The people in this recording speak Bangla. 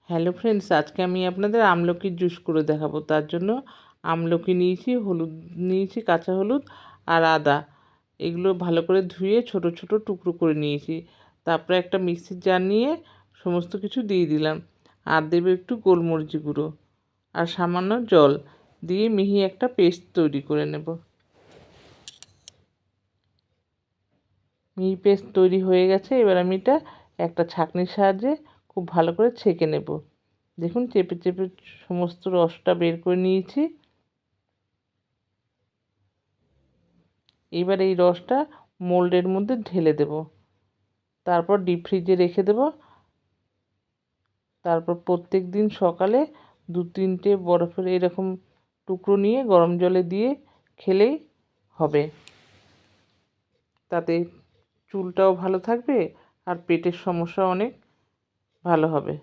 হ্যালো ফ্রেন্ডস, আজকে আমি আপনাদের আমলকির জুস করে দেখাবো। তার জন্য আমলকি নিয়েছি, হলুদ নিয়েছি, কাঁচা হলুদ আর আদা। এগুলো ভালো করে ধুয়ে ছোট ছোট টুকরো করে নিয়েছি। তারপরে একটা মিক্সির জার নিয়ে সমস্ত কিছু দিয়ে দিলাম। আর দেবে একটু গোলমরিচ গুঁড়ো আর সামান্য জল দিয়ে মিহি একটা পেস্ট তৈরি করে নেব। মিহি পেস্ট তৈরি হয়ে গেছে। এবার আমি এটা একটা ছাঁকনির সাহায্যে খুব ভালো করে ছেঁকে নেব। দেখুন, চেপে চেপে সমস্ত রসটা বের করে নিয়েছি। এবার এই রসটা মোল্ডের মধ্যে ঢেলে দেব, তারপর ডিপ ফ্রিজে রেখে দেব। তারপর প্রত্যেক দিন সকালে 2-3টে বরফের এরকম টুকরো নিয়ে গরম জলে দিয়ে খেলেই হবে। তাতে চুলটাও ভালো থাকবে আর পেটের সমস্যা অনেক ভালো হবে।